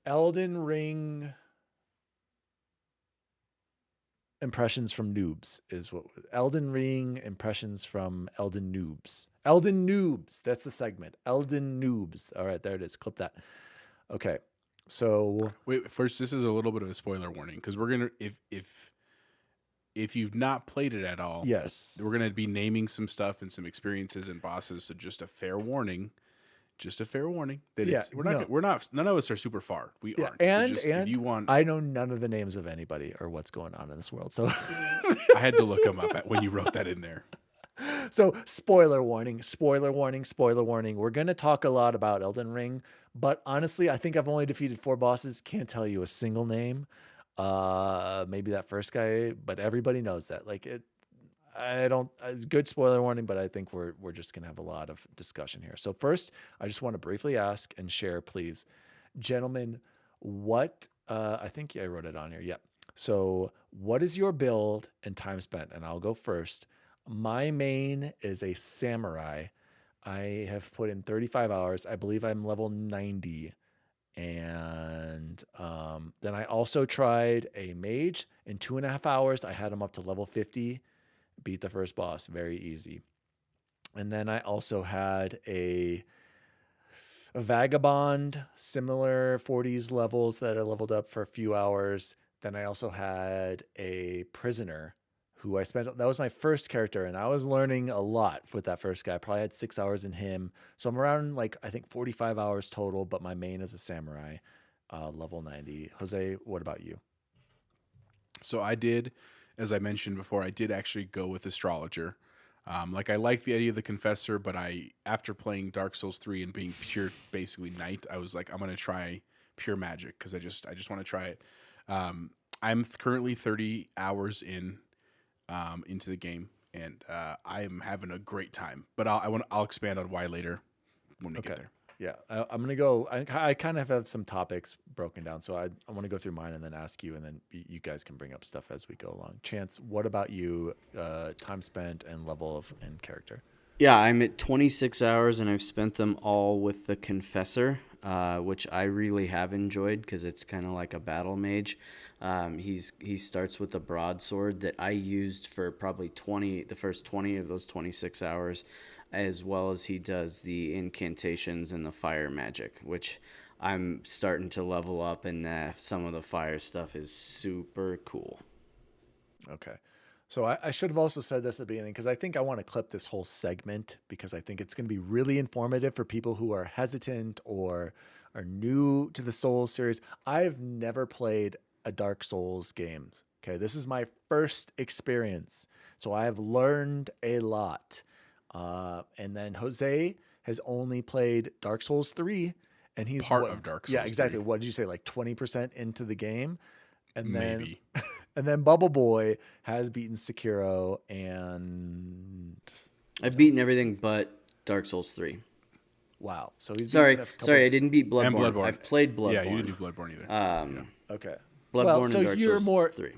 Elden Ring impressions from noobs is what Elden Ring impressions from Elden Noobs. Elden Noobs. That's the segment. Elden Noobs. All right, there it is. Clip that. Okay. So Wait, first, this is a little bit of a spoiler warning because we're gonna if you've not played it at all, yes. we're gonna be naming some stuff and some experiences and bosses. So just a fair warning. Just a fair warning that Yeah. it's No. we're not none of us are super far. We Yeah. aren't. But And just if and you want, I know none of the names of anybody or what's going on in this world. So I had to look them up when you wrote that in there. So spoiler warning, spoiler warning, spoiler warning. We're going to talk a lot about Elden Ring, but honestly, I think I've only defeated 4 bosses. Can't tell you a single name. Maybe that first guy, but everybody knows that. Like it, I don't. Good spoiler warning, but I think we're just gonna have a lot of discussion here. So first, I just want to briefly ask and share, please, gentlemen, what I think I wrote it on here. Yep. So what is your build and time spent? And I'll go first. My main is a samurai. I have put in 35 hours. I believe I'm level 90. And then I also tried a mage in 2.5 hours. I had him up to level 50, beat the first boss, very easy. And then I also had a vagabond, similar 40s levels that I leveled up for a few hours. Then I also had a prisoner who I spent, that was my first character, and I was learning a lot with that first guy. I probably had 6 hours in him. So I'm around like, I think 45 hours total, but my main is a samurai, level 90. Jose, what about you? So I did, as I mentioned before, I did actually go with astrologer. Like I like the idea of the confessor, but after playing Dark Souls 3 and being pure basically knight, I was like, I'm gonna try pure magic because I just want to try it. I'm currently 30 hours into the game, and I am having a great time. But I'll expand on why later when we Okay. get there. Yeah, I'm gonna go. I kind of have some topics broken down, so I want to go through mine and then ask you, and then you guys can bring up stuff as we go along. Chance, what about you? Time spent and level of and character. Yeah, I'm at 26 hours and I've spent them all with the Confessor, which I really have enjoyed because it's kind of like a battle mage. He starts with a broadsword that I used for probably the first 20 of those 26 hours, as well as he does the incantations and the fire magic, which I'm starting to level up, and some of the fire stuff is super cool. Okay. So I should have also said this at the beginning because I think I want to clip this whole segment because I think it's going to be really informative for people who are hesitant or are new to the Souls series. I've never played a Dark Souls game. Okay. This is my first experience. So I have learned a lot. And then Jose has only played Dark Souls 3 and he's Part what? of Dark Yeah, Souls exactly. 3, What did you say? Like 20% into the game? And then maybe. and then Bubble Boy has beaten Sekiro and I've beaten everything but Dark Souls 3. wow. So he's beaten Sorry, a couple sorry, of I didn't beat And Bloodborne. Bloodborne. I've played Yeah, you Bloodborne. didn't do Bloodborne either. Yeah. okay. Well, Bloodborne so and Dark you're Souls more 3.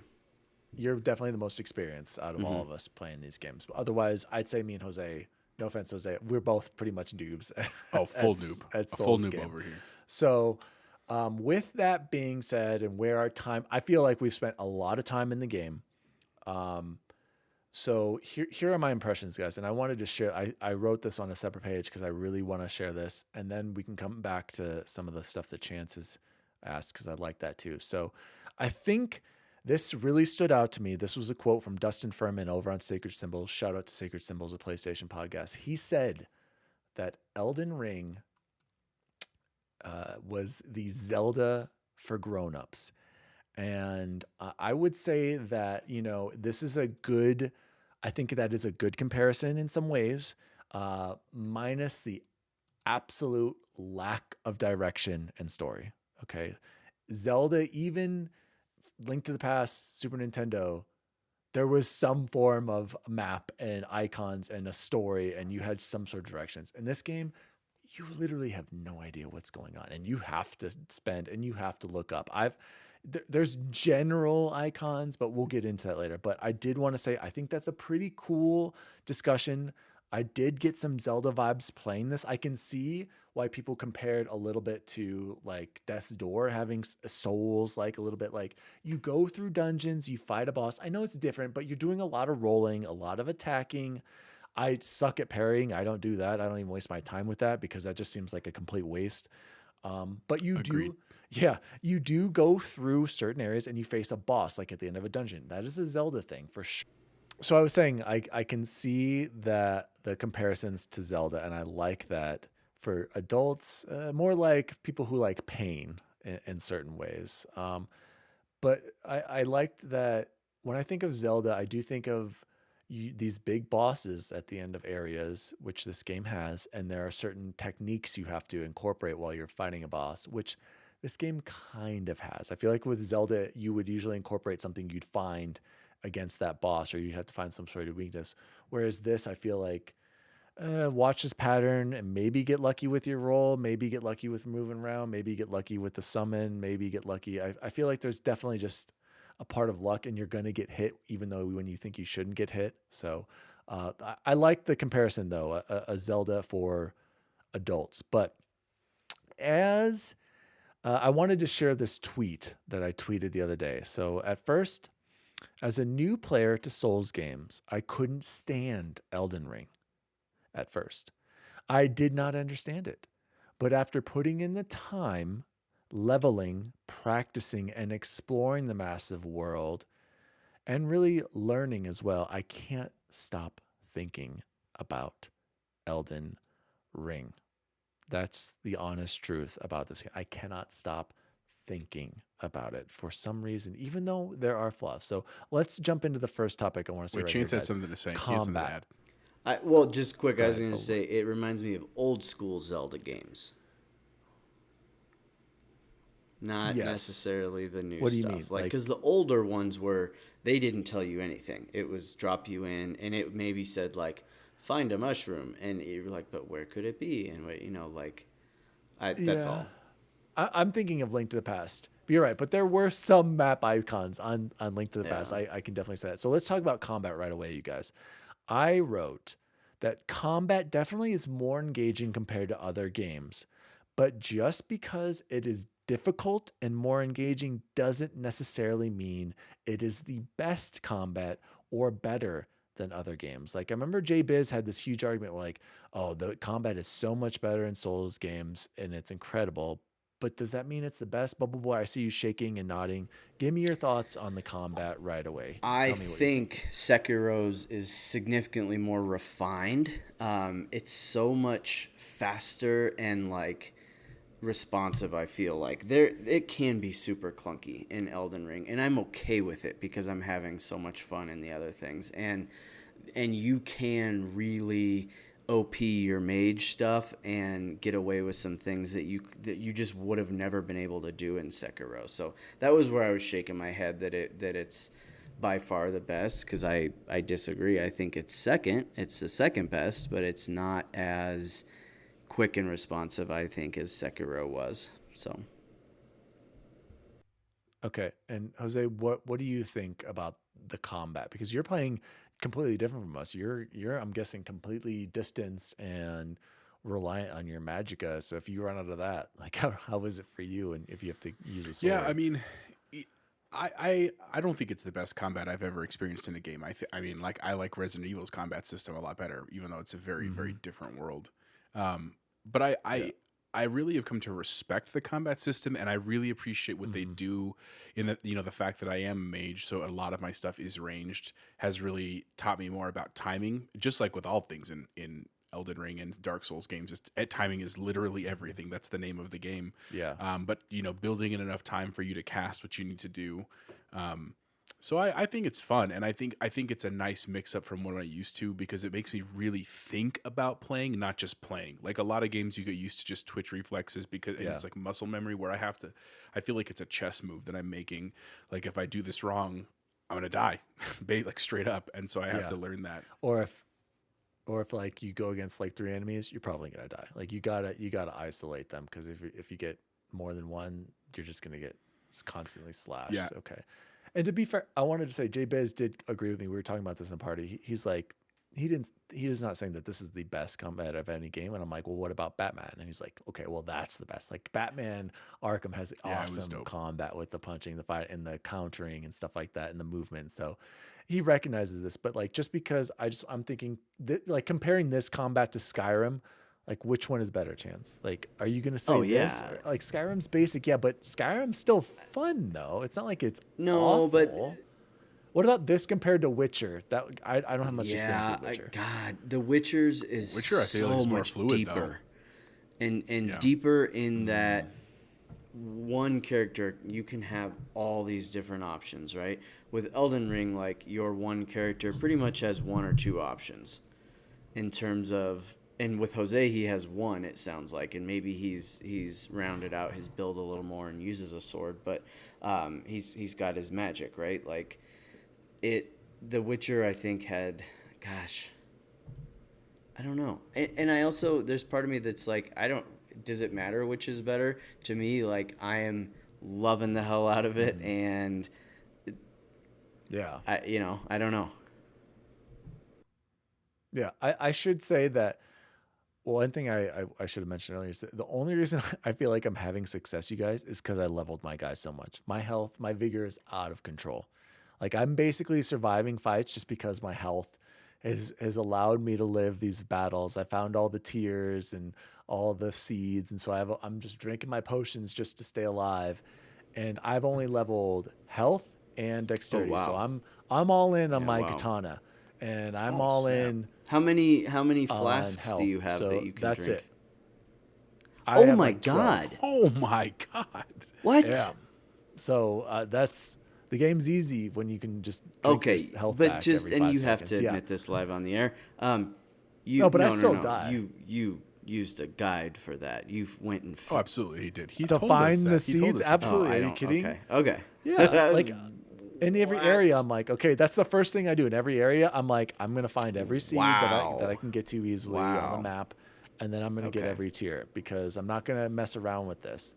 you're definitely the most experienced out of all of us playing these games. But otherwise, I'd say me and Jose, no offense, Jose, we're both pretty much noobs Oh, full noob. at A full Souls noob game. over here. So with that being said, and where our time, I feel like we've spent a lot of time in the game. So here are my impressions, guys. And I wanted to share, I wrote this on a separate page because I really want to share this. And then we can come back to some of the stuff that Chance has asked because I like that too. So I think this really stood out to me. This was a quote from Dustin Furman over on Sacred Symbols. Shout out to Sacred Symbols, a PlayStation podcast. He said that Elden Ring was the Zelda for grown-ups. And I would say that, this is a good, I think that is a good comparison in some ways, minus the absolute lack of direction and story. Okay. Zelda, even Link to the Past, Super Nintendo, there was some form of map and icons and a story, and you had some sort of directions. In this game, you literally have no idea what's going on, and you have to spend and you have to look up. There's general icons, but we'll get into that later. But I did want to say I think that's a pretty cool discussion. I did get some Zelda vibes playing this. I can see why people compared a little bit to like Death's Door having souls, like a little bit like you go through dungeons, you fight a boss. I know it's different, but you're doing a lot of rolling, a lot of attacking. I suck at parrying. I don't do that. I don't even waste my time with that because that just seems like a complete waste. But you Agreed. do, yeah, you do go through certain areas and you face a boss like at the end of a dungeon. That is a Zelda thing for sure. So I was saying I can see that the comparisons to Zelda, and I like that for adults, more like people who like pain in certain ways. But I liked that when I think of Zelda, I do think of these big bosses at the end of areas, which this game has, and there are certain techniques you have to incorporate while you're fighting a boss, which this game kind of has. I feel like with Zelda, you would usually incorporate something you'd find against that boss, or you have to find some sort of weakness. Whereas this, I feel like watch this pattern and maybe get lucky with your roll, maybe get lucky with moving around, maybe get lucky with the summon, maybe get lucky. I feel like there's definitely just a part of luck and you're going to get hit even though when you think you shouldn't get hit. So I like the comparison though, a Zelda for adults. But as I wanted to share this tweet that I tweeted the other day. So at first, as a new player to Souls games, I couldn't stand Elden Ring at first. I did not understand it. But after putting in the time, leveling, practicing, and exploring the massive world, and really learning as well, I can't stop thinking about Elden Ring. That's the honest truth about this game. I cannot stop thinking about it for some reason, even though there are flaws. So let's jump into the first topic I want to say Wait, right here, Chance had guys. something to say. He had something to Combat. add. Well, just quick, Go I was ahead. going to Oh, say it reminds me of old school Zelda games, not yes. necessarily the new What do you mean? stuff. Like, Like, because the older ones were, they didn't tell you anything. It was drop you in, and it maybe said, like, find a mushroom. And you're like, but where could it be? And, like, that's yeah, all. I'm thinking of Link to the Past. But you're right, but there were some map icons on Link to the Past. Yeah. I can definitely say that. So let's talk about combat right away, you guys. I wrote that combat definitely is more engaging compared to other games, but just because it is difficult and more engaging doesn't necessarily mean it is the best combat or better than other games. Like I remember Jay Biz had this huge argument like, oh, the combat is so much better in Souls games and it's incredible. But does that mean it's the best? Bubble Boy, I see you shaking and nodding. Give me your thoughts on the combat right away. I Tell me what you think. think Sekiro's is significantly more refined. It's so much faster and like responsive. I feel like there it can be super clunky in Elden Ring, and I'm okay with it because I'm having so much fun in the other things, and you can really OP your mage stuff and get away with some things that you just would have never been able to do in Sekiro. So that was where I was shaking my head that it's by far the best because I disagree. I think it's second. It's the second best, but it's not as quick and responsive I think as Sekiro was. So Okay. And Jose, what do you think about the combat? Because you're playing completely different from us. You're I'm guessing completely distanced and reliant on your magicka. So if you run out of that, like how is it for you and if you have to use a Yeah, I sword? mean, I don't think it's the best combat I've ever experienced in a game. I mean, like I like Resident Evil's combat system a lot better, even though it's a very Hmm. different world. But I, Yeah. I I really have come to respect the combat system, and I really appreciate what they Hmm. do. In that, the fact that I am a mage, so a lot of my stuff is ranged, has really taught me more about timing. Just like with all things in Elden Ring and Dark Souls games, timing is literally everything. That's the name of the game. Yeah. But building in enough time for you to cast what you need to do. Um, so I think it's fun, and I think it's a nice mix up from what I used to because it makes me really think about playing, not just playing. Like a lot of games, you get used to just twitch reflexes and Yeah. it's like muscle memory where I feel like it's a chess move that I'm making. Like if I do this wrong, I'm gonna die, like straight up, and so I have Yeah. to learn that. Or if like you go against like three enemies, you're probably gonna die. Like you gotta isolate them because if you get more than one, you're just gonna get constantly Yeah, slashed. Okay. And to be fair, I wanted to say Jay Biz did agree with me. We were talking about this in a party. He's like, he is not saying that this is the best combat of any game. And I'm like, well, what about Batman? And he's like, okay, well, that's the best. Like Batman Arkham has Yeah, it was awesome dope. combat with the punching, the fight, and the countering and stuff like that, and the movement. So he recognizes this. But like, just because I'm thinking that, like, comparing this combat to Skyrim, like, which one is better, Chance? Like, are you gonna Oh say this? yeah. Like, Skyrim's basic, yeah, but Skyrim's still fun though. It's not like it's No, but awful. What about this compared to Witcher? That I don't have much experience yeah, with Witcher. God, The Witcher's is Witcher, I feel like so is more much fluid though. deeper, and Yeah. deeper in that one character you can have all these different options, right? With Elden Ring, like your one character pretty much has one or two options in terms of, and with Jose he has one, it sounds like, and maybe he's rounded out his build a little more and uses a sword, but he's got his magic, right? Like it, The Witcher I think had, gosh, I don't know. And I also, there's part of me that's like, I don't, does it matter which is better? To me, like, I am loving the hell out of it. And Yeah. I don't know. Yeah. I should say that. Well, one thing I should have mentioned earlier is that the only reason I feel like I'm having success, you guys, is because I leveled my guys so much. My health, my vigor is out of control. Like, I'm basically surviving fights just because my health has allowed me to live these battles. I found all the tears and all the seeds, and so I'm just drinking my potions just to stay alive. And I've only leveled health and Oh, dexterity, so wow. I'm all in on Yeah, my wow. katana, and I'm Oh all snap! in How many on flasks do health. you have that So you can that's drink? it. I Oh have my like 12. God. Oh my god! Yeah. What? So that's the game's easy when you can just drink your Okay, health but back just, every and five you have to seconds. Yeah. admit this live on the air. No, but I No, no, still no. die. You used a guide for that. You went and Oh, absolutely, he did. He To told us find the that. He told seeds, us he Oh, absolutely. I Are you don't. kidding? Okay. Okay. Yeah. That Like was- in every area, what? I'm like, okay, that's the first thing I do. In every area, I'm like, I'm gonna find every seed that I Wow. can get to easily on the Wow. map, and then I'm gonna get Okay. every tier because I'm not gonna mess around with this.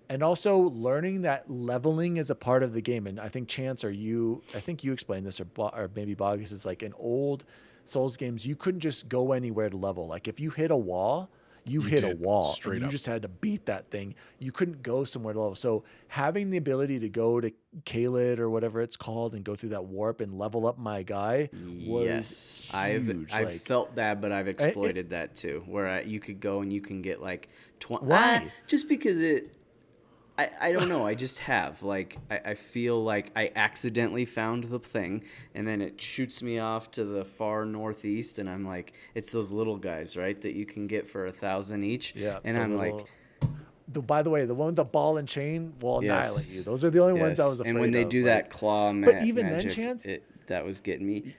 And also learning that leveling is a part of the game. And I think Chance or you, I think you explained this, or maybe Bogus, is like in old Souls games, you couldn't just go anywhere to level. Like if you hit a wall, you You hit a did wall and straight you up. just had to beat that thing. You couldn't go somewhere to level. So having the ability to go to Kaled or whatever it's called and go through that warp and level up my guy was Yes, huge. I've Like, felt that, but I've it, exploited that too, where you could go and you can get like 20. why? Just because I don't know. I just have. Like, I feel like I accidentally found the thing, and then it shoots me off to the far northeast, and I'm like, it's those little guys, right, that you can get for 1,000 each. Yeah, And the I'm like, little. By the way, the one with the ball and chain will annihilate you. yes, Those are the only ones I yes. was And when afraid they of. do that Like, claw but even then, magic, Chance, that was getting me.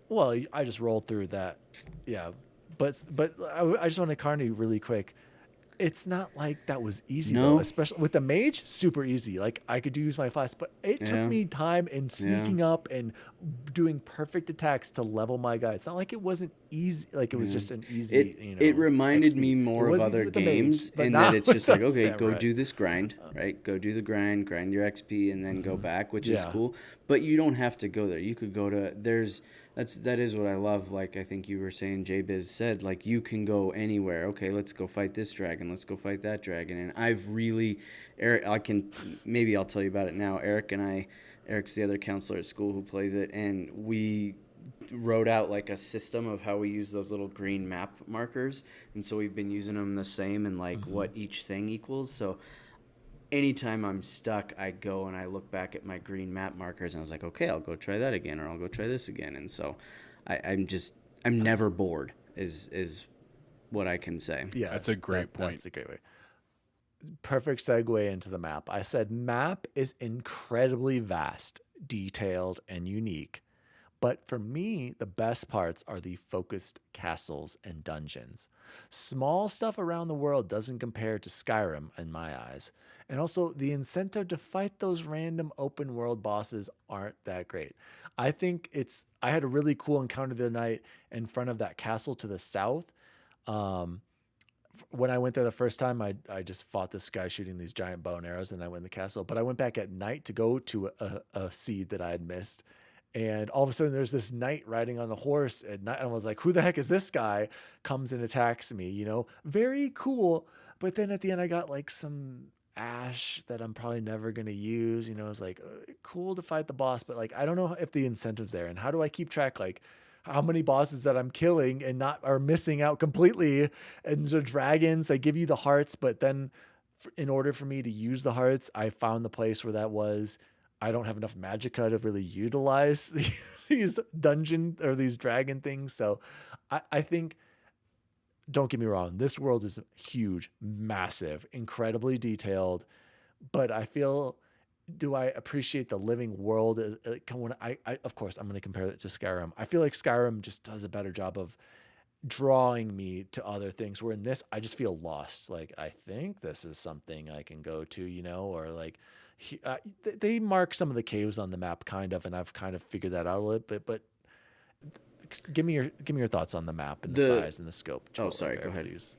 well, I just rolled through that. Yeah, but I just want to Carney really quick. It's not like that was easy though, No. especially with the mage, super easy. Like I could use my flask, but it took Yeah. me time and Yeah. sneaking up and doing perfect attacks to level my guy. It's not like it wasn't easy. Like it was just an easy, It reminded XP. me It more of was easy other with the mage, games but in not that it's with just the like, okay, go samurai. do this grind, right? Go do the grind your XP, and then go back, which is Yeah. cool. But you don't have to go there. You could go to that is what I love. Like I think you were saying, JBiz said, like you can go anywhere. Okay, let's go fight this dragon. Let's go fight that dragon. And I've really, Eric, maybe I'll tell you about it now. Eric's the other counselor at school who plays it, and we wrote out like a system of how we use those little green map markers, and so we've been using them the same and like what each thing equals. So anytime I'm stuck, I go and I look back at my green map markers, and I was like, okay, I'll go try that again, or I'll go try this again. And so I'm never bored is what I can say. Yeah, That's a great point. That's a great way. Perfect segue into the map. I said map is incredibly vast, detailed, and unique. But for me, the best parts are the focused castles and dungeons. Small stuff around the world doesn't compare to Skyrim in my eyes. And also, the incentive to fight those random open world bosses aren't that great. I had a really cool encounter the other night in front of that castle to the south. Um, when I went there the first time, I just fought this guy shooting these giant bow and arrows, and I went in the castle. But I went back at night to go to a seed that I had missed, And all of a sudden there's this knight riding on a horse at night. And I was like, who the heck is this guy? Comes and attacks me, very cool. But then at the end, I got like some ash that I'm probably never going to use. It's like cool to fight the boss, but like, I don't know if the incentive's there, and how do I keep track? Like, how many bosses that I'm killing and not are missing out completely. And the dragons, they give you the hearts, but then in order for me to use the hearts, I found the place where that was. I don't have enough magicka to really utilize these dungeon or these dragon things. So I think, don't get me wrong, this world is huge, massive, incredibly detailed, but I feel, do I appreciate the living world? When of course, I'm going to compare it to Skyrim. I feel like Skyrim just does a better job of drawing me to other things, where in this I just feel lost. Like, I think this is something I can go to, or like they mark some of the caves on the map kind of, and I've kind of figured that out a little bit. But give me your thoughts on the map and the The size and the scope. Oh, sorry, go ahead. Please.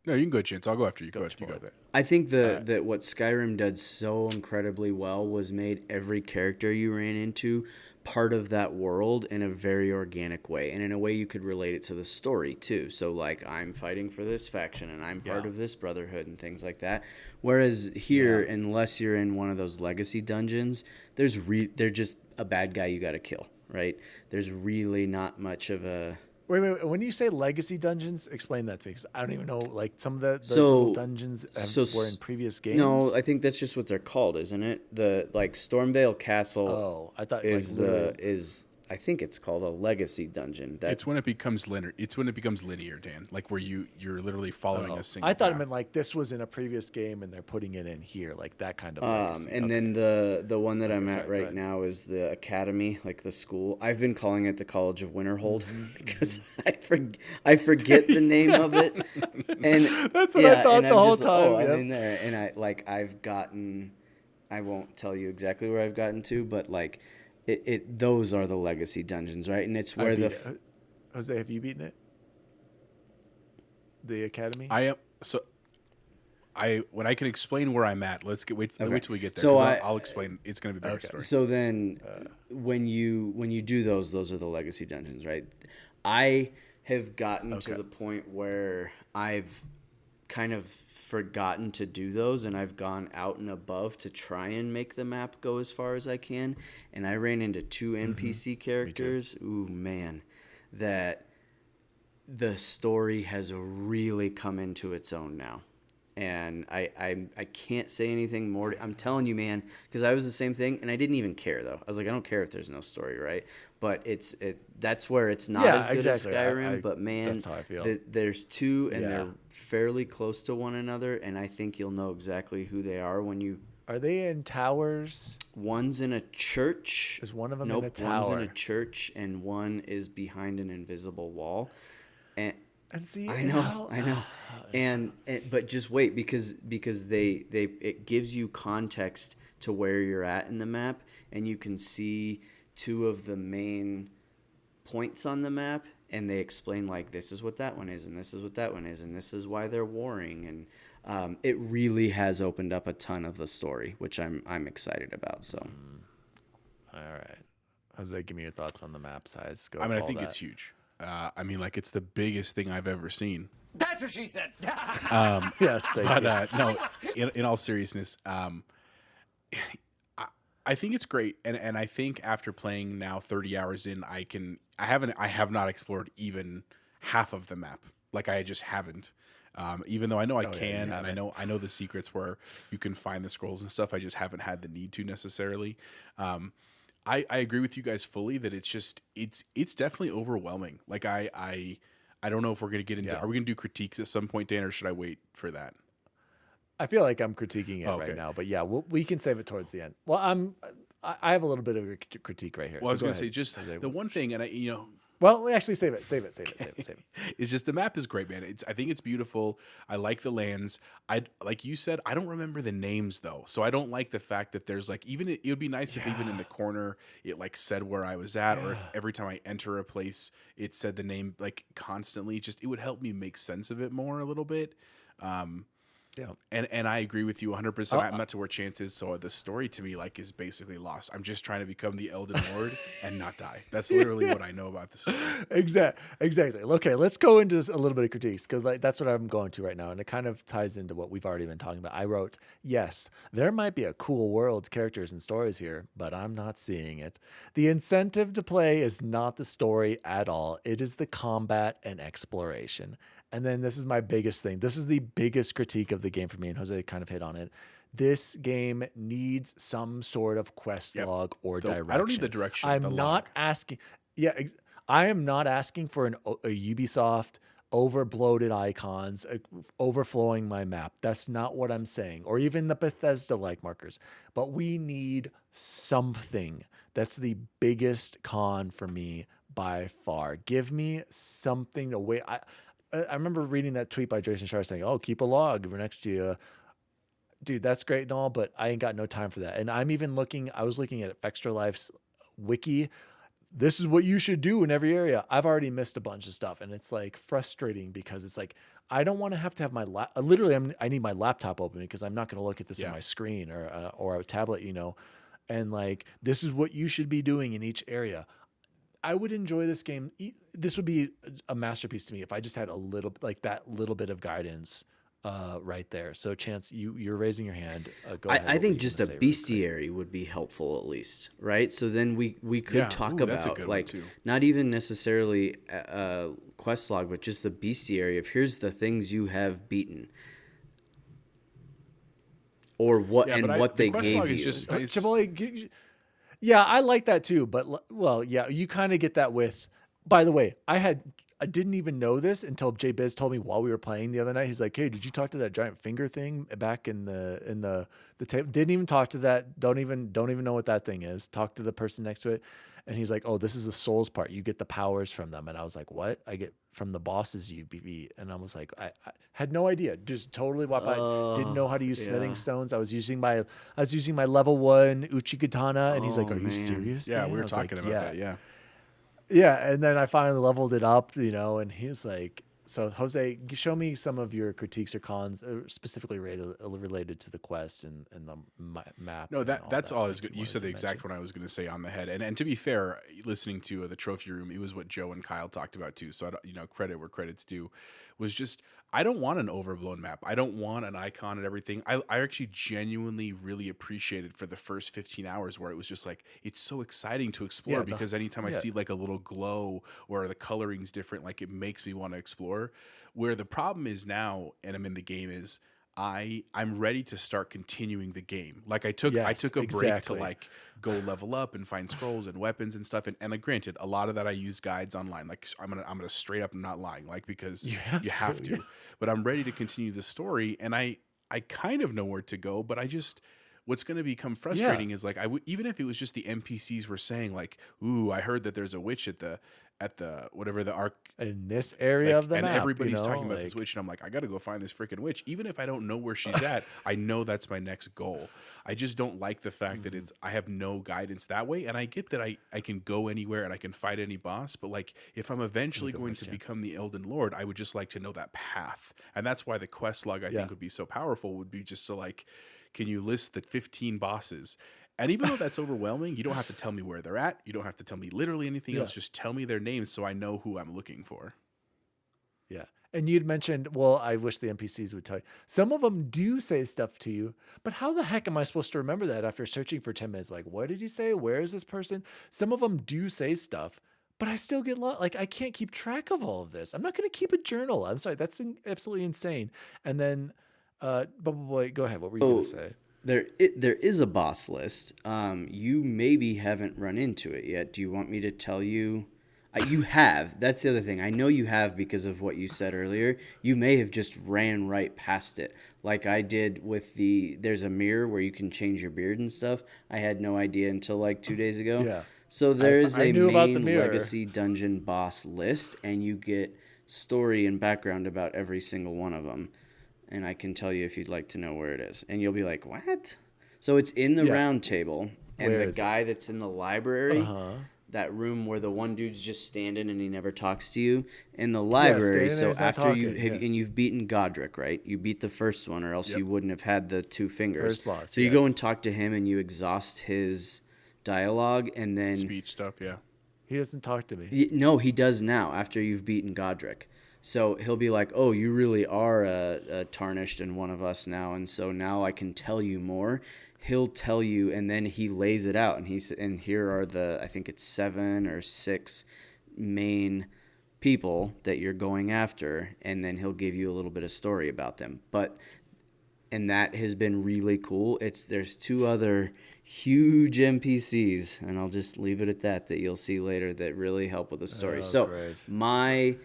No, you can go, Chance. I'll go after you. Go Go, ahead. You go. I think that what Skyrim did so incredibly well was made every character you ran into part of that world in a very organic way, and in a way you could relate it to the story too. So like, I'm fighting for this faction and I'm part of this brotherhood and things like that. Whereas here, unless you're in one of those legacy dungeons, they're just a bad guy you got to kill, right? There's really not much of a Wait. When you say legacy dungeons, explain that to me, because I don't even know. Like, some of the So- little dungeons were in previous games. No, I think that's just what they're called, isn't it? The like Stormvale Castle Oh, I thought is like literally. I think it's called a legacy dungeon. It's when it becomes linear. It's when it becomes linear, Dan. Like where you're literally following a single. I thought it path. meant like this was in a previous game and they're putting it in here, like that kind of. legacy. and Okay. then the one that I'm sorry, at go right ahead. now is the academy, like the school. I've been calling it the College of Winterhold because I forget the name of it. And That's what I thought and the I'm whole just, Oh, time, I'm yep. in there, and I've gotten. I won't tell you exactly where I've gotten to, but like, those are the legacy dungeons, right? And it's I where beat the it. Jose, have you beaten it? The academy. I am so. When I can explain where I'm at, wait till we get there. So 'Cause I'll explain. It's going to be a better Okay. story. So then, when you do those are the legacy dungeons, right? I have gotten to Okay. the point where I've kind of forgotten to do those, and I've gone out and above to try and make the map go as far as I can. And I ran into two NPC characters. Ooh, man, that the story has really come into its own now. And I can't say anything more. I'm telling you, man, because I was the same thing, and I didn't even care though. I was like, I don't care if there's no story, right? But that's where it's not Yeah, as good exactly. as Skyrim. But man, that's how I feel. there's two, and Yeah. they're fairly close to one another, and I think you'll know exactly who they are when you. Are they in towers? One's in a church. Is one of them Nope, in a one's in tower? a church, and one is behind an invisible wall. And And see, I and know, how- I know, and but just wait, because they it gives you context to where you're at in the map, and you can see two of the main points on the map, and they explain like, this is what that one is, and this is what that one is, and this is why they're warring, and it really has opened up a ton of the story, which I'm excited about. So All right, Jose, give me your thoughts on the map size. Scope, I mean, I all think that. it's huge. I mean, like it's the biggest thing I've ever seen. That's what she said. Yes, thank But you. no, in all seriousness, I think it's great, and I think after playing now 30 hours in, I have not explored even half of the map. Like I just haven't. Even though I know I yeah, you can, and haven't. I know the secrets where you can find the scrolls and stuff. I just haven't had the need to necessarily. I agree with you guys fully that it's definitely overwhelming. Like I don't know if we're gonna get into. Yeah. Are we gonna do critiques at some point, Dan, or should I wait for that? I feel like I'm critiquing it Okay. right now, but yeah, we can save it towards the end. Well, I have a little bit of a critique right here. Well, so I was go gonna say ahead, just Jose. the one thing, and Well, we actually save it. it's just the map is great, man. I think it's beautiful. I like the lands. Like you said, I don't remember the names though, so I don't like the fact that there's like it would be nice if even in the corner it like said where I was at, or if every time I enter a place it said the name like constantly. Just it would help me make sense of it more a little bit. Yeah. And I agree with you 100%. I'm Oh, not to where Chance is, so the story to me like is basically lost. I'm just trying to become the Elden Lord and not die. That's literally yeah. what I know about the story. Exactly. Okay, let's go into a little bit of critiques because like that's what I'm going to right now, and it kind of ties into what we've already been talking about. I wrote, yes, there might be a cool world, characters, and stories here, but I'm not seeing it. The incentive to play is not the story at all. It is the combat and exploration. And then this is my biggest thing. This is the biggest critique of the game for me, and Jose kind of hit on it. This game needs some sort of quest Yep. log or I don't need the direction. direction, the I'm not log. asking, yeah, I am not asking for a Ubisoft overbloated icons overflowing my map. That's not what I'm saying, or even the Bethesda like markers. But we need something. That's the biggest con for me by far. Give me something to wait. I remember reading that tweet by Jason Schreier saying, "Oh, keep a log next to you." Dude, that's great and all, but I ain't got no time for that. And I'm even looking. I was looking at Extra Life's wiki. This is what you should do in every area. I've already missed a bunch of stuff, and it's like frustrating because it's like I don't want to have my literally. I need my laptop open because I'm not going to look at this on Yeah. my screen or a tablet, And like this is what you should be doing in each area. I would enjoy this game. This would be a masterpiece to me if I just had a little like that little bit of guidance right there. So, Chance, you're raising your hand. Go ahead. I What were think you gonna just a say really quick? bestiary would be helpful at least, right? So then we could Yeah. talk Ooh, that's a about good one like too. not even necessarily a quest log, but just the bestiary of here's the things you have beaten or Yeah, but what the they quest log gave is you. just is Chipotle, yeah, I like that too. But well, yeah, you kind of get that with. By the way, I didn't even know this until Jay Biz told me while we were playing the other night. He's like, "Hey, did you talk to that giant finger thing back in the table?" Didn't even talk to that. Don't even know what that thing is. Talk to the person next to it, and he's like, "Oh, this is the souls part. You get the powers from them." And I was like, "What? I get from the bosses you beat?" And I was like, I had no idea. Just totally walked by. Didn't know Oh, how to use smithing yeah. stones. I was using my level 1 Uchi katana, and he's like, Oh "Are you man. serious, yeah, we Dan?" I were was like, talking about "Yeah." that. Yeah. Yeah, and then I finally leveled it up, and he's like, "So Jose, show me some of your critiques or cons, specifically related to the quest and the map No, and that all that's that, all I was. like you You wanted said to the exact mention." one I was going to say on the head. And to be fair, listening to the trophy room, it was what Joe and Kyle talked about too. So credit where credit's due. Was just I don't want an overblown map. I don't want an icon and everything. I actually genuinely really appreciated for the first 15 hours where it was just like it's so exciting to explore Yeah, because anytime I yeah, see like a little glow or the coloring's different, like it makes me want to explore. Where the problem is now, and I'm in the game is I'm ready to start continuing the game. Like I yes, took a break to exactly. like go level up and find scrolls and weapons and stuff. And granted, a lot of that I use guides online. Like I'm gonna straight up, I'm not lying, like because You you have have to, yeah, to. But I'm ready to continue the story, and I kind of know where to go, but I just what's going to become yeah. frustrating is like I would even if it was just the NPCs were saying like, "Ooh, I heard that there's a witch at the whatever the arc In this area like, of the and map, everybody's talking about this like, witch, and I'm like, I gotta go find this freaking witch. Even if I don't know where she's at, I know that's my next goal. I just don't like the fact that mhm, I have no guidance that way. And I get that I can go anywhere and I can fight any boss, but like if I'm you eventually go going first, to Chance. become the Elden Lord, I would just like to know that path. And that's why the quest log I Yeah. think would be so powerful would be just to like, can you list the 15 bosses? And even though that's overwhelming, you don't have to tell me where they're at. You don't have to tell me literally anything Yeah. else. Just tell me their names so I know who I'm looking for. Yeah. And you'd mentioned, well, I wish the NPCs would tell you. Some of them do say stuff to you, but how the heck am I supposed to remember that after searching for 10 minutes? Like, what did he say? Where is this person? Some of them do say stuff, but I still get lost. Like, I can't keep track of all of this. I'm not going to keep a journal. I'm sorry. That's absolutely insane. And then, Bubble Boy, go ahead. What were you going to So say? there is a boss list. You maybe haven't run into it yet. Do you want me to tell you? You have. That's the other thing. I know you have because of what you said earlier. You may have just ran right past it, like I did with the. There's a mirror where you can change your beard and stuff. I had no idea until like 2 days ago. Yeah. So there is I a knew about the main mirror. legacy dungeon boss list, and you get story and background about every single one of them, and I can tell you if you'd like to know where it is. And you'll be like, "What?" So it's in the Yeah. round table, and Where the is it? guy that's in the Uh library, huh. that room where the one dude's just standing and he never talks to you in the Yeah, library. standing there, So he's not after you talking. have Yeah. and you've beaten Godric, right? You beat the first one, or else Yep. you wouldn't have had the two fingers. First boss, So you go and yes. talk to him and you exhaust his dialogue, and then Speech stuff, yeah. He doesn't talk to me. no, he does now after you've beaten Godric. So he'll be like, "Oh, you really are a tarnished and one of us now, and so now I can tell you more." He'll tell you, and then he lays it out, and and here are the, I think it's 7 or 6 main people that you're going after, and then he'll give you a little bit of story about them. But and that has been really cool. There's 2 other huge NPCs, and I'll just leave it at that you'll see later that really help with the story. Oh, So great. my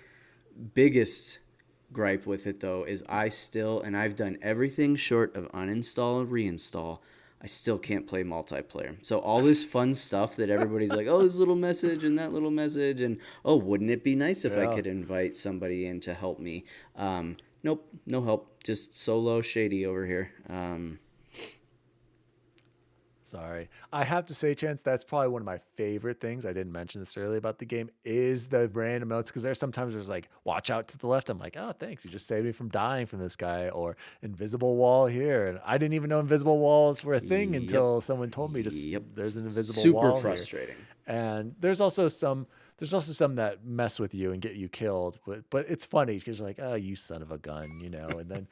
biggest gripe with it though is and I've done everything short of uninstall and reinstall. I still can't play multiplayer. So all this fun stuff that everybody's like, oh, this little message and that little message, and oh, wouldn't it be nice if I Yeah. could invite somebody in to help me? Nope, no help. Just solo shady over here. Sorry. I have to say, Chance, that's probably one of my favorite things. I didn't mention this earlier about the game is the random notes because there's like, watch out to the left. I'm like, oh, thanks. You just saved me from dying from this guy or invisible wall here. And I didn't even know invisible walls were a thing Yep. until someone told me Yep. there's an invisible Super wall here. frustrating. And there's also some that mess with you and get you killed, but it's funny because you're like, oh, you son of a gun, and then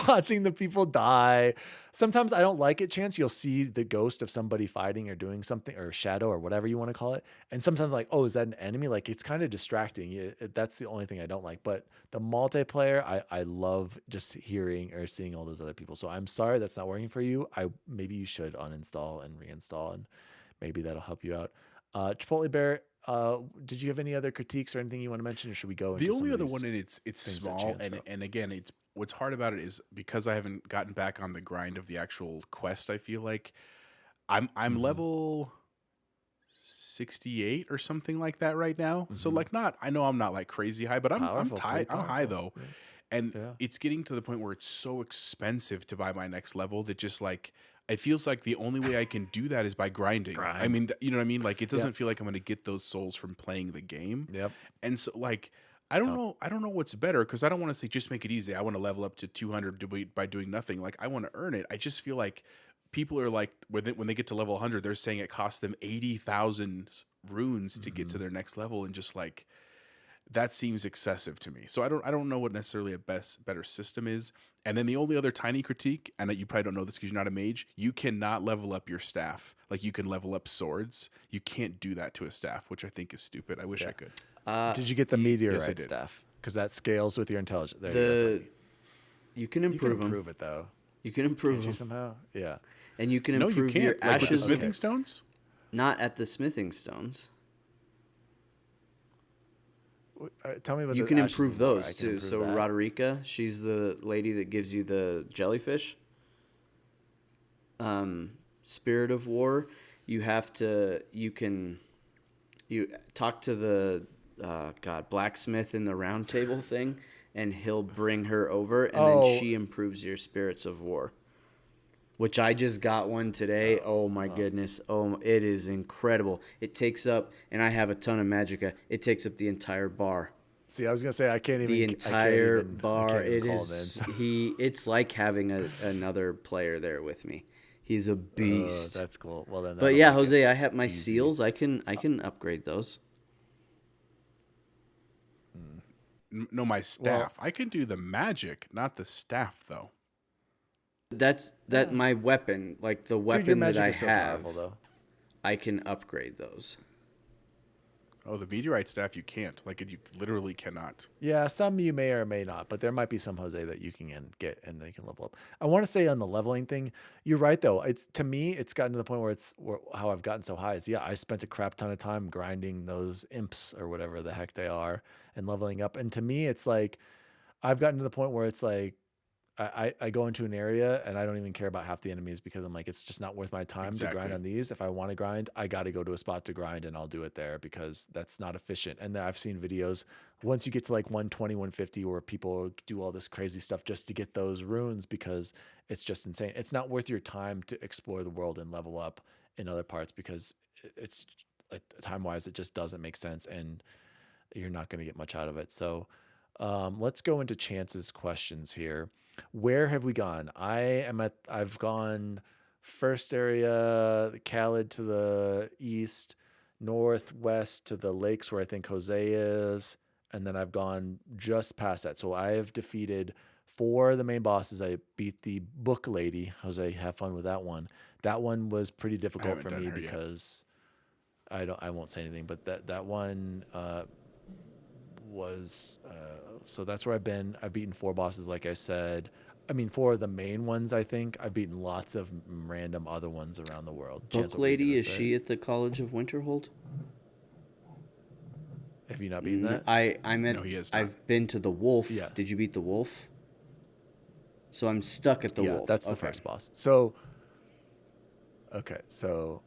watching the people die. Sometimes I don't like it, Chance. You'll see the ghost of somebody fighting or doing something or shadow or whatever you want to call it. And sometimes like, oh, is that an enemy? Like it's kind of distracting. That's the only thing I don't like. But the multiplayer, I love just hearing or seeing all those other people. So I'm sorry that's not working for you. Maybe you should uninstall and reinstall and maybe that'll help you out. Chipotle Bear, did you have any other critiques or anything you want to mention, or should we go The into some only of other these one, and it's things that small, Chance wrote? and again, it's what's hard about it is because I haven't gotten back on the grind of the actual quest. I feel like I'm Mm-hmm. level 68 or something like that right now. So Mm-hmm. like not I know I'm not like crazy high, but Powerful, pretty I'm high powerful. though. And Yeah. it's getting to the point where it's so expensive to buy my next level that just like it feels like the only way I can do that is by grinding. I Grind. mean, you know what I mean? Like it Yep. doesn't feel like I'm going to get those souls from playing the game. Yep. And so like Yep. I don't know what's better cuz I don't want to say just make it easy. I want to level up to 200 by doing nothing. Like I want to earn it. I just feel like people are like when they get to level 100, they're saying it costs them 80,000 runes to get Mm-hmm. to their next level, and just like that seems excessive to me. So I don't know what necessarily a better system is. And then the only other tiny critique, and you probably don't know this because you're not a mage, you cannot level up your staff. Like you can level up swords. You can't do that to a staff, which I think is stupid. I wish Yeah. I could. Did you get the You, meteorite Yes, I did. staff? Because that scales with your intelligence. There you go. That's what I the mean. you can You can improve them. improve it though. You can improve Can't you them, somehow? Yeah. and you can No, you improve your can't. Like with the ashes. smithing stones. Not at the smithing stones. Tell me about You the can Ashes improve of War. I those can too. improve So that. Roderica, she's the lady that gives you the jellyfish. Spirit of War, you talk to the blacksmith in the round table thing, and he'll bring her over, and then Oh, she improves your Spirits of War. Which I just got one today. Oh my goodness. Oh, it is incredible. It takes up, and I have a ton of magicka. It takes up the entire bar. see, I was gonna say I can't The even. entire I bar. can't even It call him in. is So. it's like having another player there with me. He's a beast. That's cool. Well, then But that'll yeah, make it Jose, I have my easy. seals. I can upgrade those. No, my staff. I can do the magic, not the staff though. That's my weapon, like the Dude, your weapon that magic I is so have. powerful, though. I can upgrade those. Oh, the meteorite staff you can't. Like you literally cannot. Yeah, some you may or may not, but there might be some Jose that you can get and they can level up. I want to say on the leveling thing, you're right though. It's to me, it's gotten to the point where how I've gotten so high is I spent a crap ton of time grinding those imps or whatever the heck they are and leveling up. And to me, it's like I've gotten to the point where it's like I go into an area and I don't even care about half the enemies because I'm like, it's just not worth my time to grind Exactly. on these. If I want to grind, I got to go to a spot to grind and I'll do it there because that's not efficient. And then I've seen videos once you get to like 120, 150 where people do all this crazy stuff just to get those runes because it's just insane. It's not worth your time to explore the world and level up in other parts because it's time-wise, it just doesn't make sense, and you're not going to get much out of it. So let's go into Chance's questions here. Where have we gone? I've gone first area, Khaled to the east, northwest to the lakes where I think Jose is. And then I've gone just past that. So I have defeated 4 of the main bosses. I beat the book lady. Jose, have fun with that one. That one was pretty I difficult haven't for done me her yet. because I won't say anything, but that one was so that's where I've been. I've beaten 4 bosses, like I said. I mean, 4 of the main ones. I think I've beaten lots of random other ones around the world. Chance, Book what were you lady, gonna is say? she at the College of Winterhold? Have you not beaten that? I'm at. No, he has not. I've been to the wolf. Yeah. Did you beat the wolf? So I'm stuck at the Yeah, wolf. that's the Okay. first boss. So okay, so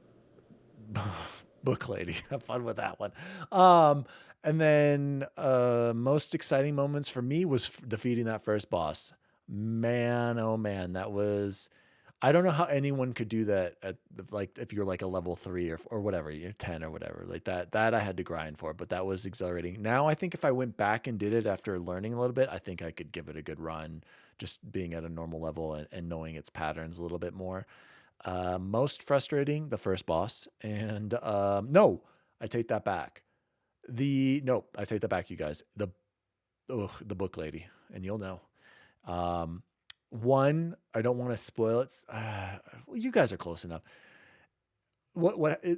book lady, have fun with that one. And then most exciting moments for me was defeating that first boss. Man, oh man, that was. I don't know how anyone could do that like if you're like a level 3 or whatever, you're 10 or whatever like that. That I had to grind for, but that was exhilarating. Now I think if I went back and did it after learning a little bit, I think I could give it a good run, just being at a normal level and knowing its patterns a little bit more. Most frustrating, the first boss, and no, I take that back. Nope, I take that back, you guys. The book lady, and you'll know. Um, One, I don't want to spoil it. You guys are close enough.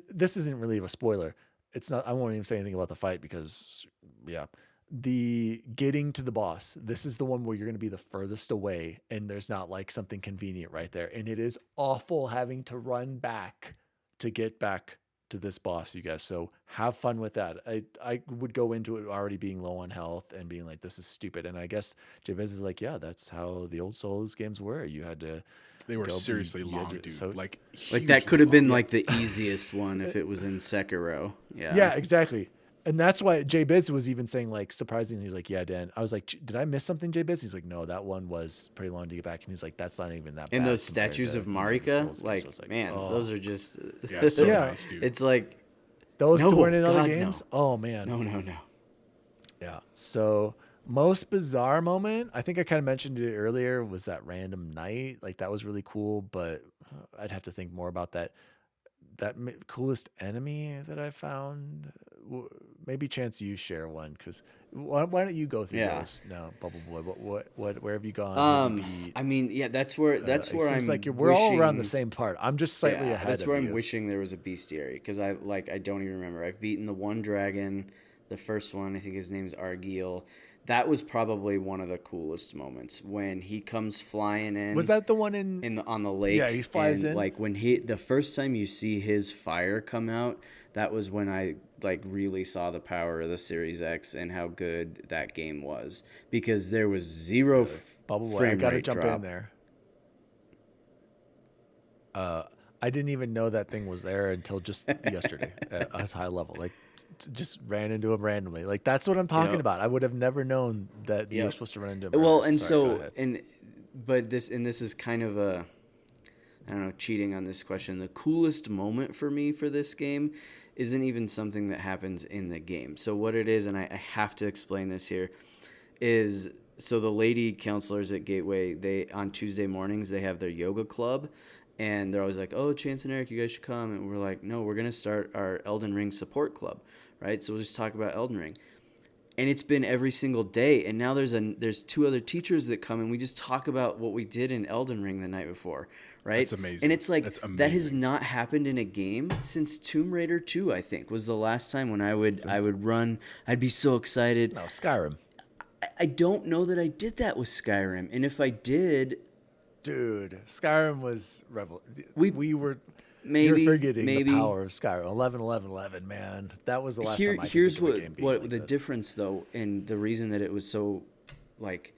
This isn't really a spoiler. It's not. I won't even say anything about the fight because, yeah, the getting to the boss. This is the one where you're going to be the furthest away, and there's not like something convenient right there, and it is awful having to run back to get back to this boss, you guys. So have fun with that. I would go into it already being low on health and being like, this is stupid. And I guess Jabez is like, yeah, that's how the old Souls games were. You had to. They were seriously you had long, to- dude. so- Like Like that hugely could have been long. like the easiest one if it was in Sekiro. Yeah. Yeah, exactly. And that's why Jay Biz was even saying, like, surprisingly, he's like, yeah, Dan. I was like, did I miss something, Jay Biz? He's like, no, that one was pretty long to get back. And he's like, that's not even that bad. And those compared statues to, of the Marika, Souls games. like, I was man, oh. those are just. Yeah, so Yeah. nice, dude. It's like, Those No, weren't in other God, games? no. Oh, man. no. Yeah. So most bizarre moment, I think I kind of mentioned it earlier, was that random night. Like that was really cool, but I'd have to think more about that. Coolest enemy that I found. Maybe Chance, you share one because why don't you go through Yeah. those now, Bubble Boy? What where have you gone? Who have you beat? I mean, yeah, that's where It I'm. seems like we're all around the wishing- same part. I'm just slightly Yeah, ahead that's of where you. I'm wishing there was a bestiary because I don't even remember. I've beaten the one dragon, the first one. I think his name's Argyle. That was probably one of the coolest moments when he comes flying in. Was that the one on the lake? Yeah, he flies and, in. Like when the first time you see his fire come out, that was when I like really saw the power of the Series X and how good that game was because there was zero Bubble Boy? I frame gotta rate jump drop. in there. I didn't even know that thing was there until just yesterday at us high level. Like, just ran into him randomly. Like that's what I'm talking Yep. about. I would have never known that you were Yep. supposed to run into him. Well, earlier. and Sorry, go so ahead. but this is kind of a I don't know, cheating on this question. The coolest moment for me for this game isn't even something that happens in the game. So what it is, and I have to explain this here, is so the lady counselors at Gateway, they on Tuesday mornings they have their yoga club, and they're always like, "Oh, Chance and Eric, you guys should come." And we're like, "No, we're gonna start our Elden Ring support club, right? So we'll just talk about Elden Ring." And it's been every single day, and now there's 2 other teachers that come, and we just talk about what we did in Elden Ring the night before, right? That's amazing. And it's like That's that has amazing. not happened in a game since Tomb Raider 2. I think was the last time when I would run. I'd be so excited. No, Skyrim. I don't know that I did that with Skyrim, and if I did, Dude, Skyrim was we were maybe you're forgetting maybe the power of Skyrim. 11, 11, 11, man. That was the last time I could here's think of a what game being what like the this. difference though, and the reason that it was so like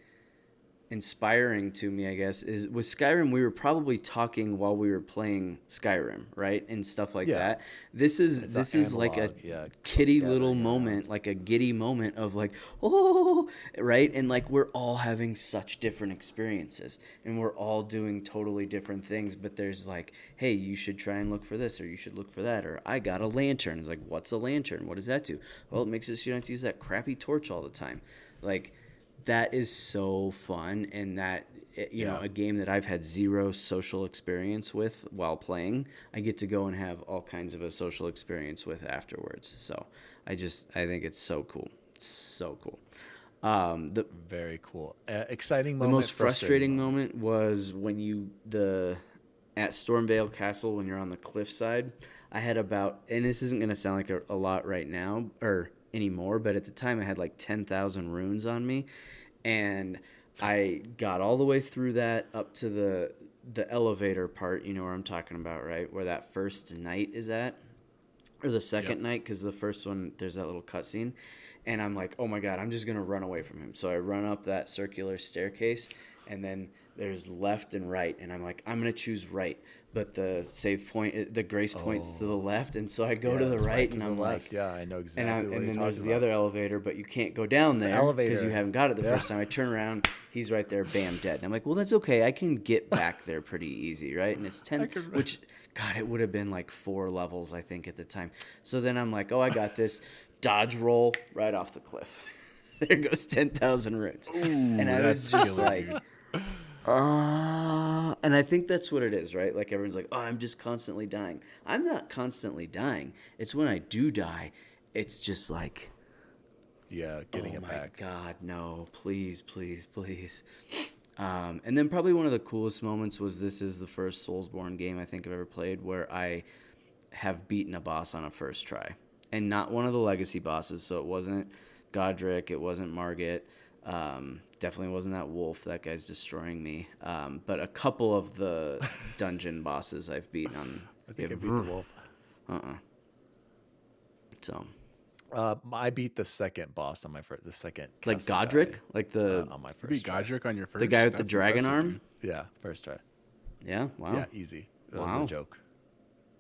inspiring to me, I guess, is with Skyrim, we were probably talking while we were playing Skyrim, right? And stuff like Yeah, that. This is it's an this is like a analog. Yeah, kitty little gathering around. moment, like a giddy moment of like, oh, right? And like we're all having such different experiences and we're all doing totally different things, but there's like, hey, you should try and look for this or you should look for that, or I got a lantern. It's like, what's a lantern? What does that do? Well, it makes it so you don't have to use that crappy torch all the time. Like, that is so fun, and that, Yeah. a game that I've had zero social experience with while playing, I get to go and have all kinds of a social experience with afterwards. So I think it's so cool. So cool. The Very cool. Exciting the moment, most frustrating frustrating moment. moment was when at Stormvale Castle, when you're on the cliffside. I had about, and this isn't gonna sound like a lot right now or anymore, but at the time I had like 10,000 runes on me, and I got all the way through that up to the elevator part. You know where I'm talking about, right? Where that first night is at, or the Yep. second night, because the first one there's that little cutscene, and I'm like, oh my god, I'm just gonna run away from him. So I run up that circular staircase, and then there's left and right, and I'm like, I'm gonna choose right, but the save point, the grace point's to the Oh, left, and so I go to yeah, the it's right right, to and the I'm left. like, Yeah, I know and exactly what you're then there's talking the about. other elevator, but you can't go down It's an there because you elevator. haven't got it the Yeah. first time. I turn around, he's right there, bam, dead. And I'm like, well, that's okay. I can get back there pretty easy, right? And it's I 10, could. which, God, it would have been like 4 levels, I think, at the time. So then I'm like, oh, I got this. Dodge roll right off the cliff. There goes 10,000 runes. And Ooh, I was that's just killer, like, dude. and I think that's what it is, right? Like everyone's like, oh, I'm just constantly dying. I'm not constantly dying. It's when I do die, it's just like, Yeah, getting oh it my back. God, no, please, please, please. And then probably one of the coolest moments was this is the first Soulsborne game I think I've ever played where I have beaten a boss on a first try. And not one of the legacy bosses, so it wasn't Godric, it wasn't Margit, definitely wasn't that wolf. That guy's destroying me. But a couple of the dungeon bosses I've beaten on. I think I beat the wolf. Uh-uh. So, I beat the second boss on my first, the second like castle guy Godric, like the on my You beat first try. Godric on your the guy first? with the That's dragon impressive, arm. dude. Yeah, first try. Yeah, wow, Yeah, easy. That was a wow. joke.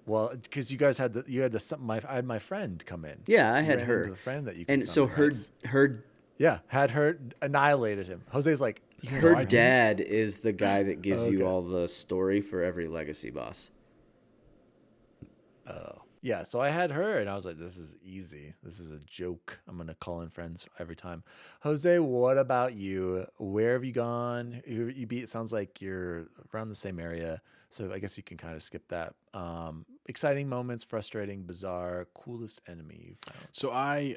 Well, because you guys had I had my friend come in. Yeah, I You had ran into her, the friend that you could and so summon, right? her Yeah, had her annihilated him. Jose's like, you No, her I ran? didn't. dad is the guy that gives you Okay. all the story for every legacy boss. Oh, yeah. So I had her, and I was like, "This is easy. This is a joke. I'm gonna call in friends every time." Jose, what about you? Where have you gone? You beat. It sounds like you're around the same area, so I guess you can kind of skip that. Exciting moments, frustrating, bizarre, coolest enemy you found. So I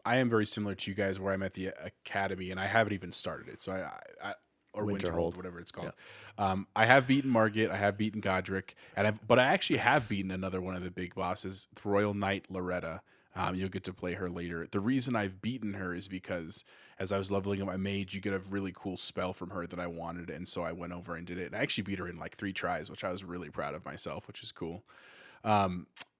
am very similar to you guys where I'm at the academy and I haven't even started it. So I or Winterhold, Winterhold. whatever it's Yeah. called. I have beaten Margit, I have beaten Godric, but I actually have beaten another one of the big bosses, the Royal Knight Loretta. You'll get to play her later. The reason I've beaten her is because as I was leveling up my mage, you get a really cool spell from her that I wanted, and so I went over and did it. And I actually beat her in like 3 tries, which I was really proud of myself, which is cool.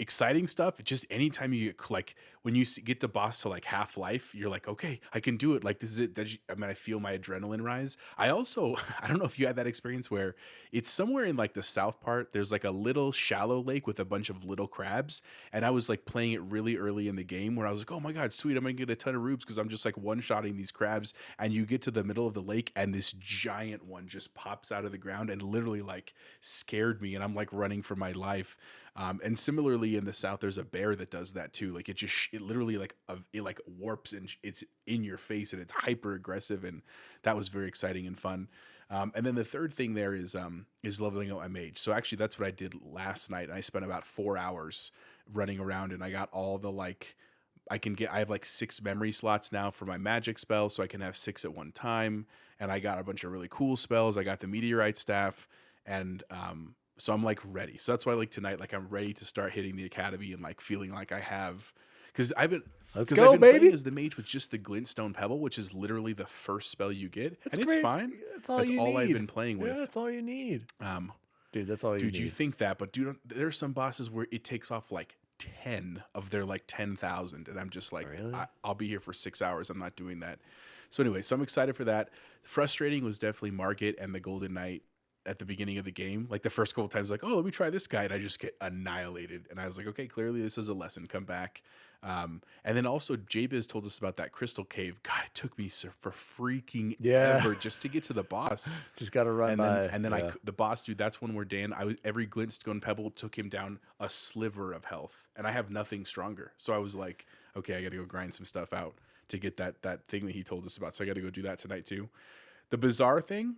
Exciting stuff. Just anytime you get like when you get the boss to like half life, you're like, okay, I can do it. Like this is it. I mean, I feel my adrenaline rise. I also, I don't know if you had that experience where it's somewhere in like the south part. There's like a little shallow lake with a bunch of little crabs, and I was like playing it really early in the game where I was like, oh my god, sweet, I'm gonna get a ton of rubes because I'm just like one shotting these crabs, and you get to the middle of the lake and this giant one just pops out of the ground and literally like scared me, and I'm like running for my life. And similarly in the south, there's a bear that does that too. Like it literally like it like warps and it's in your face and it's hyper aggressive, and that was very exciting and fun. And then the third thing there is leveling up my mage. So actually, that's what I did last night, and I spent about 4 hours running around, and I got all the like. I have like 6 memory slots now for my magic spells, so I can have 6 at one time. And I got a bunch of really cool spells. I got the meteorite staff, and so I'm like ready. So that's why like tonight, like I'm ready to start hitting the academy and like feeling like I have, because Let's I've go, been playing baby. as the mage with just the glintstone pebble, which is literally the first spell you get, It's and it's great. fine. That's all That's you all I've need. been playing Yeah, with. that's all you need. Um, Dude, that's all you dude, you need. think that, but dude, there's some bosses where it takes off like 10 of their like 10,000, and I'm just like, Really? I'll be here for 6 hours. I'm not doing that. So anyway, so I'm excited for that. Frustrating was definitely Margit and the Golden Knight at the beginning of the game. Like the first couple times, like, oh, let me try this guy, and I just get annihilated. And I was like, okay, clearly this is a lesson. Come back. And then also Jabez told us about that crystal cave. God, it took me for freaking Yeah. ever just to get to the boss. Just got to run And by. then the boss dude. That's one where every glintstone pebble took him down a sliver of health, and I have nothing stronger. So I was like, okay, I got to go grind some stuff out to get that thing that he told us about. So I got to go do that tonight too. The bizarre thing,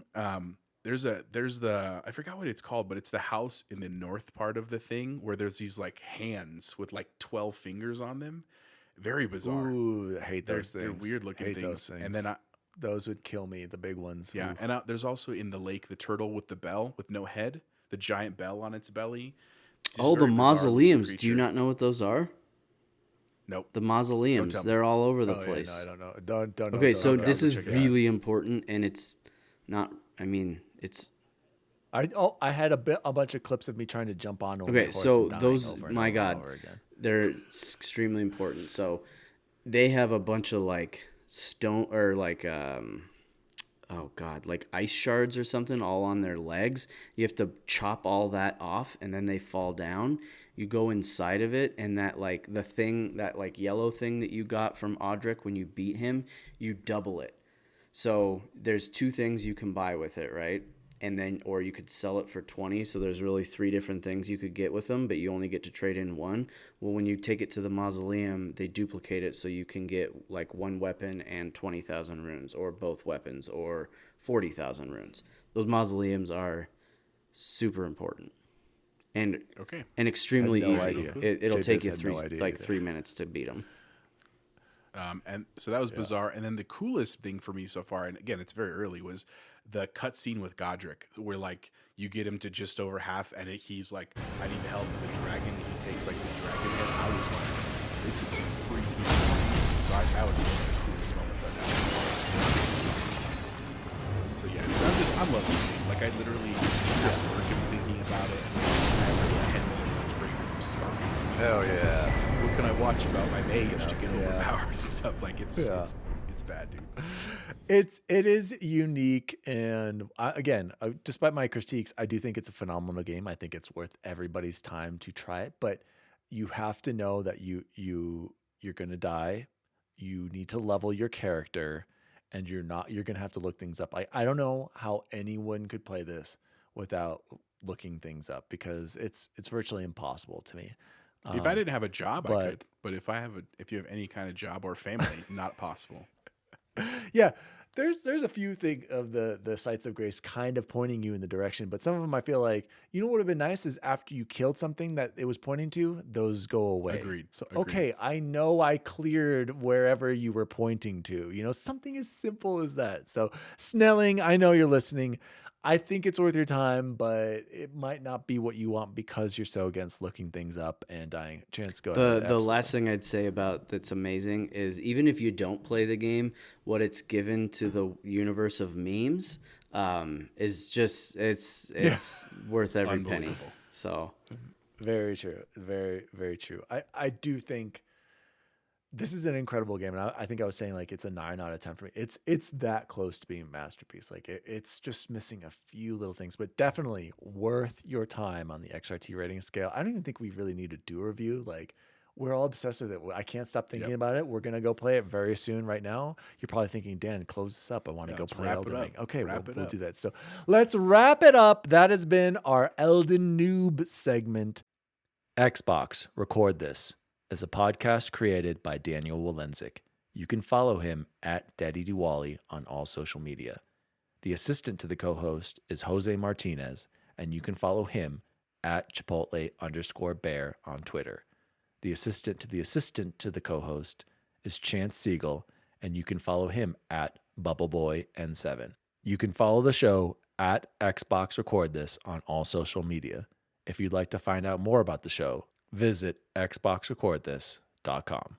there's the I forgot what it's called, but it's the house in the north part of the thing where there's these like hands with like 12 fingers on them. Very bizarre. Ooh, I hate those things. They're weird looking Hate things. those things. And then those would kill me, the big ones. yeah, Ooh. and there's also in the lake the turtle with the bell with no head, the giant bell on its belly. Just Oh, the very bizarre looking mausoleums. Do you creature. not know what those are? Nope. The mausoleums. tell me. They're all over the Oh, yeah, place. no, I don't know. Don't know. Okay, those. so Okay, I'll this go is check it out. really important, and it's not. I mean, it's I had a bunch of clips of me trying to jump on over okay. the horse So and dying those, over and my over God, and over again. they're extremely important. So they have a bunch of like stone or like oh God, like ice shards or something all on their legs. You have to chop all that off, and then they fall down. You go inside of it, and that like the thing, that like yellow thing that you got from Audric when you beat him, you double it. So there's two things you can buy with it, right? And then, or you could sell it for 20. So there's really three different things you could get with them, but you only get to trade in one. Well, when you take it to the mausoleum, they duplicate it so you can get like one weapon and 20,000 runes, or both weapons, or 40,000 runes. Those mausoleums are super important and Okay. extremely Had no easy. idea. It'll take JBiz you had no idea either. 3 minutes to beat them. And so that was bizarre. And then the coolest thing for me so far, and again, it's very early, was the cutscene with Godric, where like you get him to just over half, and he's like, "I need the help of the dragon." He takes like the dragon head. I was like, "This is freaking amazing." So that was one of the coolest moments I've had. So yeah, I'm loving this game. Like I literally at work am thinking about it. And I have like 10 minute breaks. I'm starving. Hell yeah. What can I watch about my mage to get Yeah. overpowered and stuff? Like it's bad, dude. It is unique, and again, despite my critiques, I do think it's a phenomenal game. I think it's worth everybody's time to try it, but you have to know that you're gonna die. You need to level your character, and you're gonna have to look things up. I don't know how anyone could play this without looking things up, because it's virtually impossible to me. If I didn't have a job, I but- could. But if you have any kind of job or family, not possible. Yeah, there's a few things of the sites of grace kind of pointing you in the direction, but some of them I feel like, you know what would have been nice is after you killed something that it was pointing to, those go away. Agreed. So Agreed. okay, I know I cleared wherever you were pointing to. You know, something as simple as that. So Snelling, I know you're listening. I think it's worth your time, but it might not be what you want because you're so against looking things up and dying. Chance, go ahead. The last thing I'd say about that's amazing is even if you don't play the game, what it's given to the universe of memes is just it's worth every penny. Unbelievable. So Very true. Very, very true. I do think this is an incredible game. And I think I was saying like it's a 9 out of 10 for me. It's that close to being a masterpiece. Like it's just missing a few little things, but definitely worth your time on the XRT rating scale. I don't even think we really need to do a review. Like we're all obsessed with it. I can't stop thinking about it. We're going to go play it very soon right now. You're probably thinking, Dan, close this up. I want to go let's play wrap Elden it Ring. up. Okay, Wrap we'll it up. do that. So let's wrap it up. That has been our Elden Noob segment. Xbox, record this, is a podcast created by Daniel Walenzik. You can follow him at Daddy Diwali on all social media. The assistant to the co-host is Jose Martinez, and you can follow him at Chipotle_bear on Twitter. The assistant to the co-host is Chance Siegel, and you can follow him at BubbleBoyN7. You can follow the show at Xbox Record This on all social media. If you'd like to find out more about the show, visit xboxrecordthis.com.